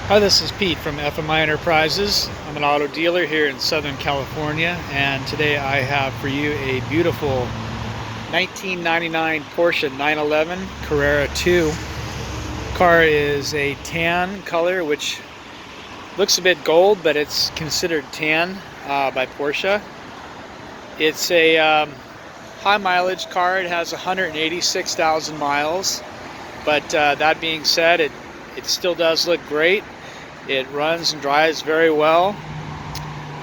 Hi, this is Pete from FMI Enterprises. I'm an auto dealer here in Southern California, and today I have for you a beautiful 1999 Porsche 911 Carrera 2. Car is a tan color, which looks a bit gold, but it's considered tan by Porsche. It's a high mileage car. It has 186,000 miles, but that being said, it still does look great. It runs and drives very well.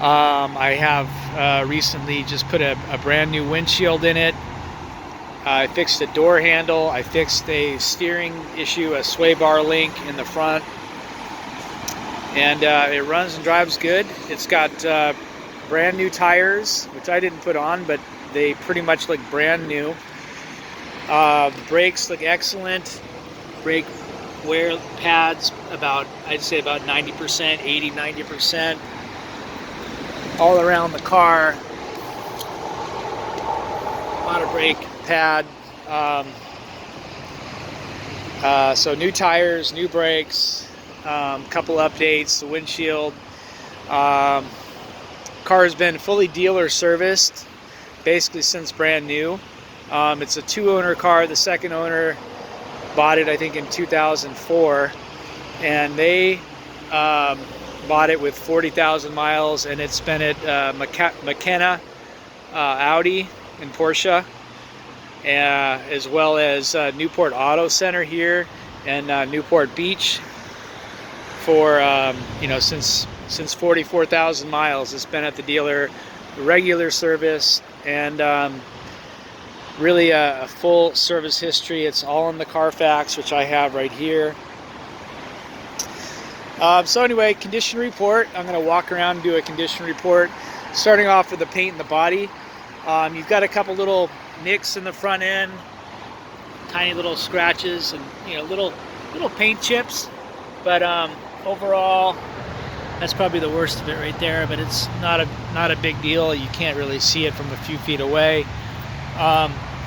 I have recently just put a brand new windshield in it. I fixed a door handle. I fixed a steering issue, a sway bar link in the front. And it runs and drives good. It's got brand new tires, which I didn't put on, but they pretty much look brand new. The brakes look excellent. Brake wear pads I'd say about 90%, 80-90% all around the car. A lot of brake pad. So new tires, new brakes, couple updates, the windshield. Car has been fully dealer serviced basically since brand new. It's a two-owner car. The second owner bought it, I think, in 2004, and they bought it with 40,000 miles, and it's been at McKenna Audi and Porsche, as well as Newport Auto Center here and Newport Beach for since 44,000 miles. It's been at the dealer, regular service, and really a full service history. It's all in the Carfax, which I have right here. So anyway, condition report. I'm going to walk around and do a condition report, starting off with the paint and the body. You've got a couple little nicks in the front end, tiny little scratches, and little paint chips. But overall, that's probably the worst of it right there. But it's not a big deal. You can't really see it from a few feet away.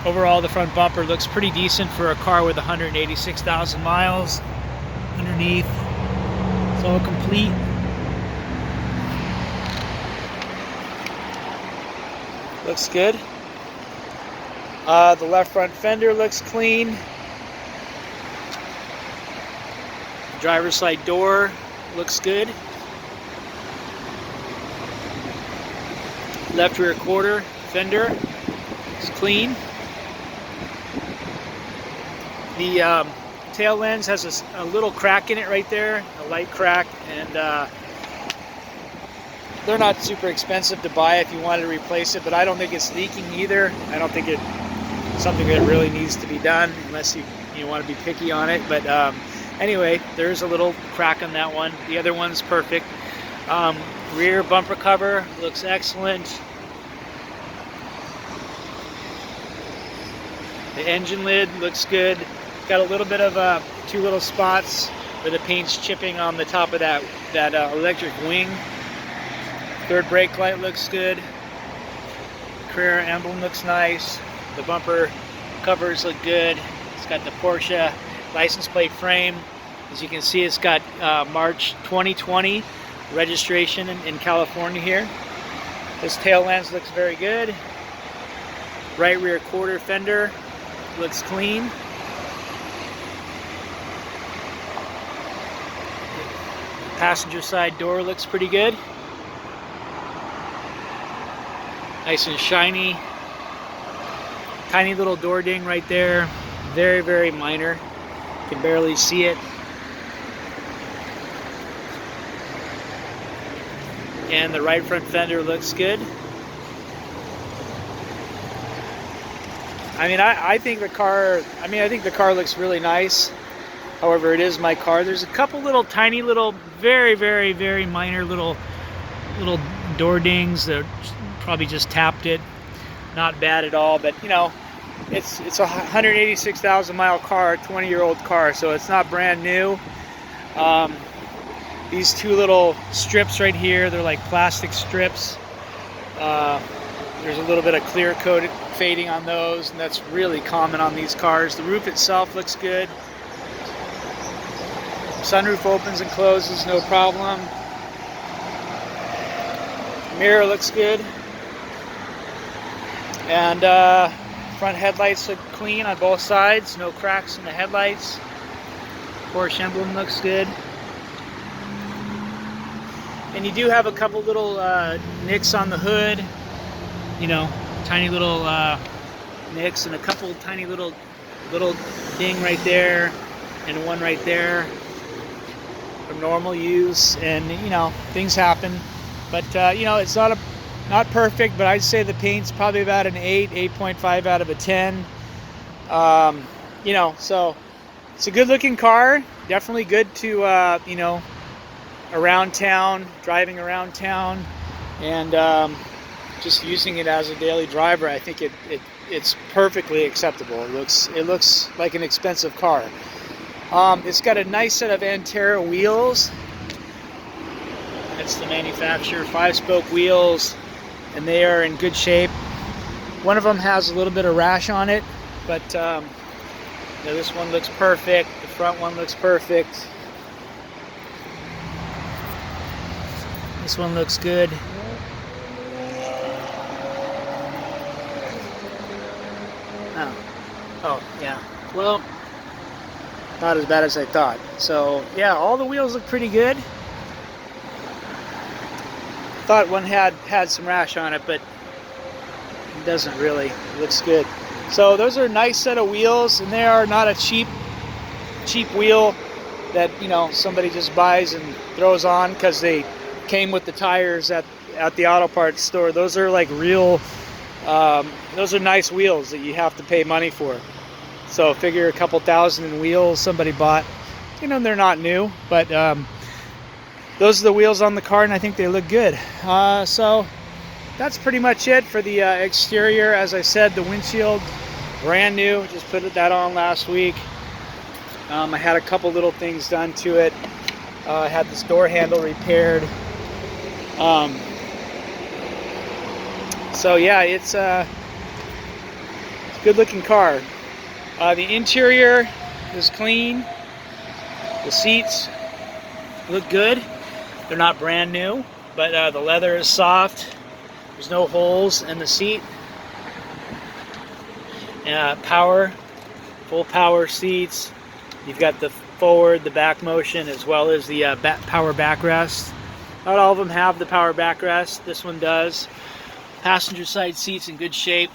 Overall, the front bumper looks pretty decent for a car with 186,000 miles. Underneath, it's all complete. Looks good. The left front fender looks clean. Driver's side door looks good. Left rear quarter fender is clean. The tail lens has a little crack in it right there, a light crack, and they're not super expensive to buy if you wanted to replace it, but I don't think it's leaking either. I don't think it's something that really needs to be done unless you want to be picky on it. But anyway, there's a little crack on that one. The other one's perfect. Rear bumper cover looks excellent. The engine lid looks good. Got a little bit of two little spots where the paint's chipping on the top of that electric wing. Third brake light looks good. Carrera emblem looks nice. The bumper covers look good. It's got the Porsche license plate frame. As you can see, it's got March 2020 registration in California here. This tail lens looks very good. Right rear quarter fender looks clean. Passenger side door looks pretty good. Nice and shiny. Tiny little door ding right there. Very, very minor. You can barely see it. And the right front fender looks good. I think the car looks really nice. However, it is my car. There's a couple little tiny little, very, very, very minor little door dings that probably just tapped it. Not bad at all, but it's a 186,000 mile car, 20-year-old car, so it's not brand new. These two little strips right here, they're like plastic strips. There's a little bit of clear coat fading on those, and that's really common on these cars. The roof itself looks good. Sunroof opens and closes, no problem. Mirror looks good. And front headlights look clean on both sides, no cracks in the headlights. Porsche emblem looks good. And you do have a couple little nicks on the hood, you know, tiny little nicks, and a couple tiny little ding right there, and one right there for normal use. And you know, things happen, but you know, it's not perfect, but I'd say the paint's probably about an 8.5 out of a 10. You know, so it's a good looking car, definitely good to you know, around town, driving around town, and just using it as a daily driver. I think it's perfectly acceptable. It looks like an expensive car. It's got a nice set of Antero wheels. That's the manufacturer, 5-spoke wheels, and they are in good shape. One of them has a little bit of rash on it, but you know, this one looks perfect. The front one looks perfect. This one looks good. Oh, yeah. Well, not as bad as I thought. So, yeah, all the wheels look pretty good. Thought one had some rash on it, but it doesn't really. It looks good. So those are a nice set of wheels, and they are not a cheap wheel that, you know, somebody just buys and throws on because they came with the tires at the auto parts store. Those are like real, those are nice wheels that you have to pay money for. So figure a couple thousand in wheels somebody bought. You know, they're not new, but those are the wheels on the car, and I think they look good. So that's pretty much it for the exterior. As I said, the windshield, brand new. Just put that on last week. I had a couple little things done to it. I had this door handle repaired. So yeah, it's a good looking car. The interior is clean. The seats look good. They're not brand new, but the leather is soft. There's no holes in the seat. Power, full power seats. You've got the forward, the back motion, as well as the power backrest. Not all of them have the power backrest. This one does. Passenger side seats in good shape.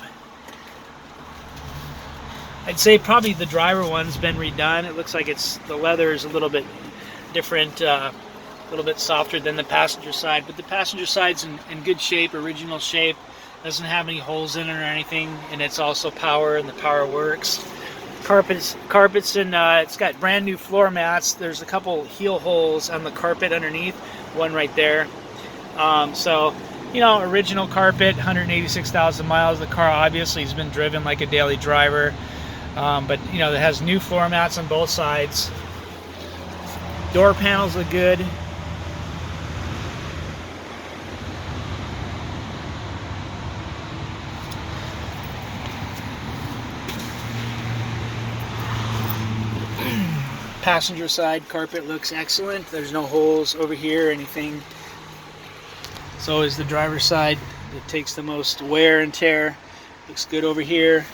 I'd say probably the driver one's been redone. It looks like the leather is a little bit different, a little bit softer than the passenger side, but the passenger side's in good shape, original shape. Doesn't have any holes in it or anything, and it's also power, and the power works. Carpets, and it's got brand new floor mats. There's a couple heel holes on the carpet underneath, one right there. So, you know, original carpet, 186,000 miles. The car obviously has been driven like a daily driver, but you know, it has new floor mats on both sides. Door panels look good. Passenger side carpet looks excellent. There's no holes over here or anything. So is the driver's side. It takes the most wear and tear. Looks good over here.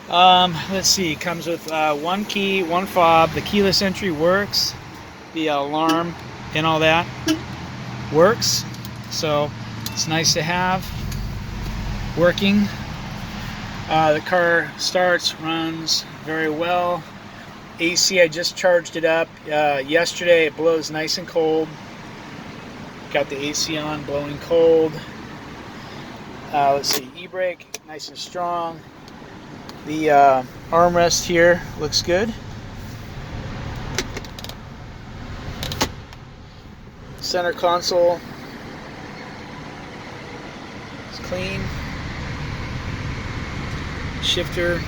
Let's see, it comes with one key, one fob. The keyless entry works. The alarm and all that works. So it's nice to have working. The car starts, runs very well. AC, I just charged it up yesterday. It blows nice and cold. Got the AC on, blowing cold. Let's see, e-brake, nice and strong. The armrest here looks good. Center console is clean. Shifter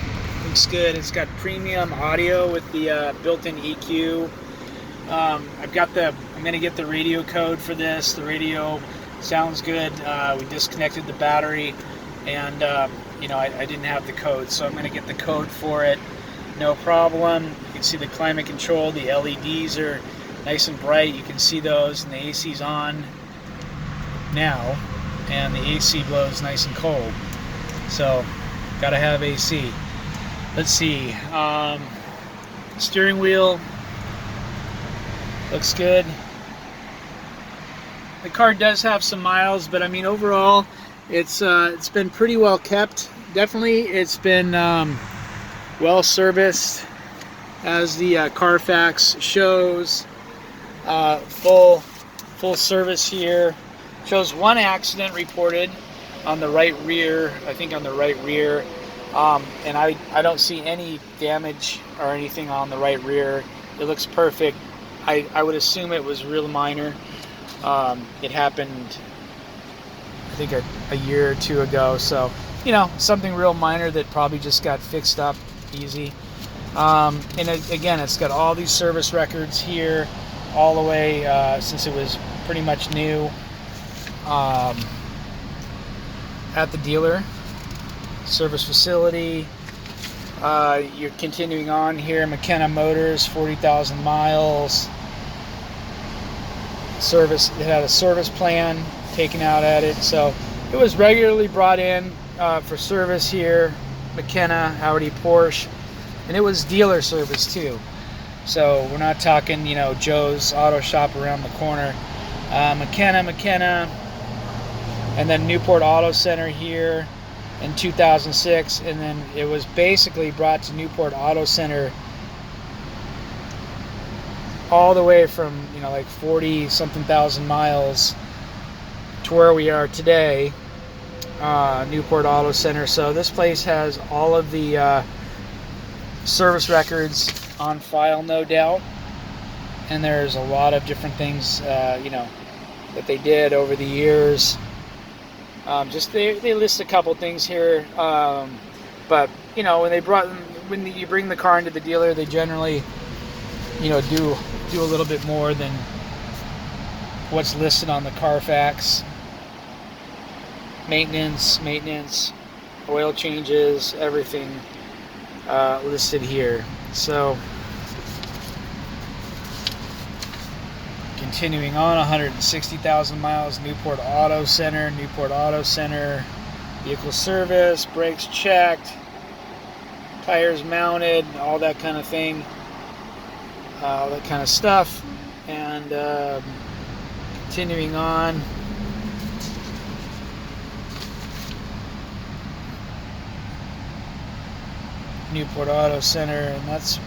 looks good. It's got premium audio with the built-in EQ. I'm gonna get the radio code for this. The radio sounds good. We disconnected the battery, and you know, I didn't have the code, so I'm gonna get the code for it. No problem. can see the climate control. The LEDs are nice and bright. You can see those, and the AC's on now, and the AC blows nice and cold. So, gotta have AC. Let's see. Steering wheel looks good. The car does have some miles, but I mean overall, it's been pretty well kept. Definitely, it's been well serviced, as the Carfax shows. Full service here. Shows one accident reported on the right rear. I think on the right rear. And I don't see any damage or anything on the right rear. It looks perfect. I would assume it was real minor. It happened, I think, a year or two ago. So, you know, something real minor that probably just got fixed up easy. And again, it's got all these service records here all the way since it was pretty much new at the dealer service facility. You're continuing on here. McKenna Motors, 40,000 miles. Service. It had a service plan taken out at it, so it was regularly brought in for service here. McKenna, Audi, Porsche, and it was dealer service too. So we're not talking, you know, Joe's Auto Shop around the corner. McKenna, and then Newport Auto Center here in 2006, and then it was basically brought to Newport Auto Center all the way from, you know, like 40 something thousand miles to where we are today, Newport Auto Center. So this place has all of the service records on file, no doubt, and there's a lot of different things you know, that they did over the years. Just they list a couple things here, but you know, when you bring the car into the dealer, they generally, you know, do a little bit more than what's listed on the Carfax. Maintenance, oil changes, everything listed here. So continuing on, 160,000 miles, Newport Auto Center, vehicle service, brakes checked, tires mounted, all that kind of thing, all that kind of stuff. And continuing on, Newport Auto Center, and that's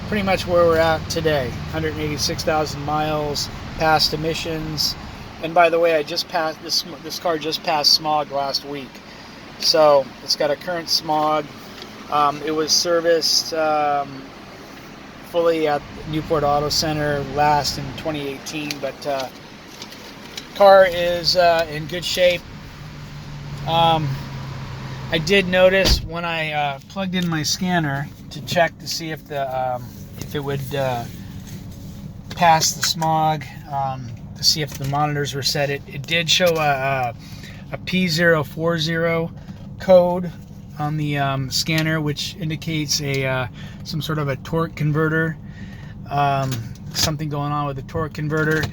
pretty much where we're at today. 186,000 miles, past emissions. And by the way, I just passed this car just passed smog last week, so it's got a current smog. It was serviced fully at Newport Auto Center last in 2018, but car is in good shape. I did notice when I plugged in my scanner to check to see if it would pass the smog, to see if the monitors were set. It did show a P040 code on the scanner, which indicates some sort of a torque converter, something going on with the torque converter.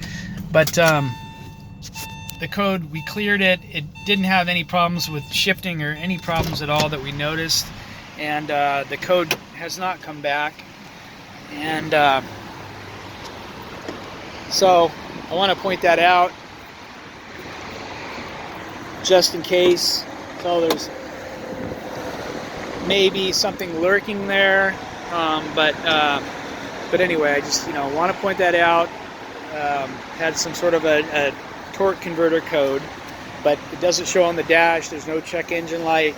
But the code, we cleared it. It didn't have any problems with shifting or any problems at all that we noticed, and the code has not come back. And so I want to point that out just in case. So there's maybe something lurking there, but anyway, I just, you know, want to point that out. Had some sort of a torque converter code, but it doesn't show on the dash. There's no check engine light.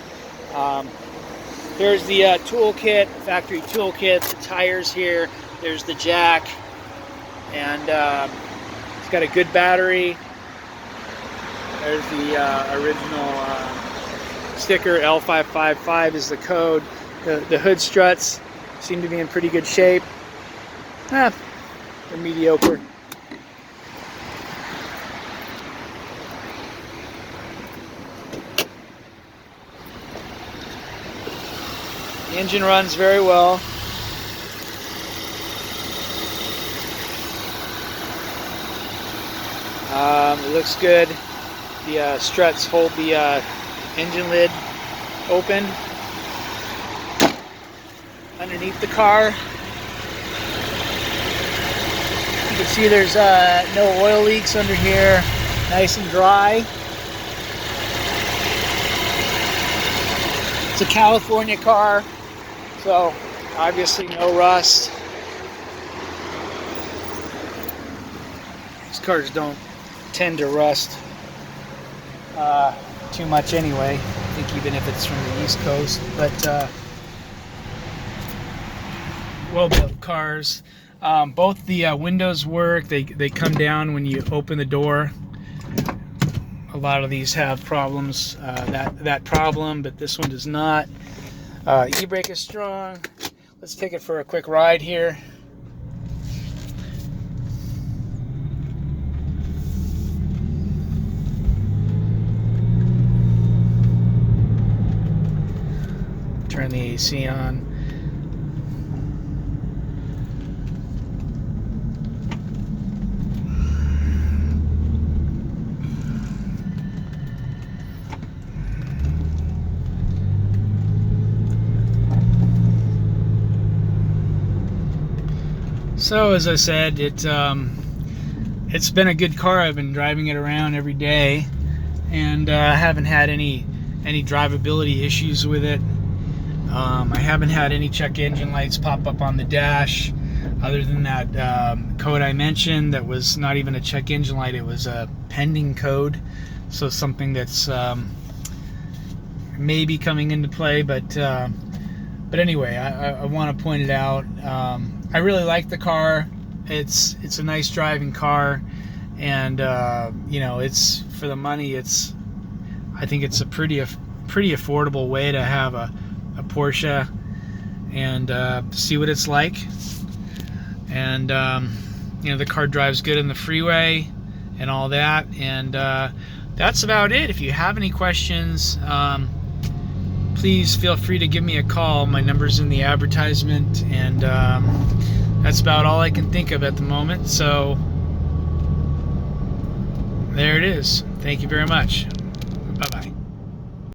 There's the toolkit, factory toolkit, the tires here. There's the jack, and it's got a good battery. There's the original sticker. L555 is the code. The hood struts seem to be in pretty good shape. They're mediocre. The engine runs very well. It looks good. The struts hold the engine lid open. Underneath the car, you can see there's no oil leaks under here. Nice and dry. It's a California car, so obviously no rust. These cars don't tend to rust too much anyway. I think even if it's from the East Coast, but well-built cars. Both the windows work. They come down when you open the door. A lot of these have problems, that problem, but this one does not. E-brake is strong. Let's take it for a quick ride here. Turn the AC on. So as I said, it's been a good car. I've been driving it around every day, and I haven't had any drivability issues with it. I haven't had any check engine lights pop up on the dash, other than that code I mentioned. That was not even a check engine light; it was a pending code, so something that's maybe coming into play. But anyway, I want to point it out. I really like the car. It's a nice driving car, and you know, it's for the money. I think it's a pretty affordable way to have a Porsche and see what it's like. And you know, the car drives good in the freeway and all that. And that's about it. If you have any questions, please feel free to give me a call. My number's in the advertisement, and that's about all I can think of at the moment. So there it is. Thank you very much.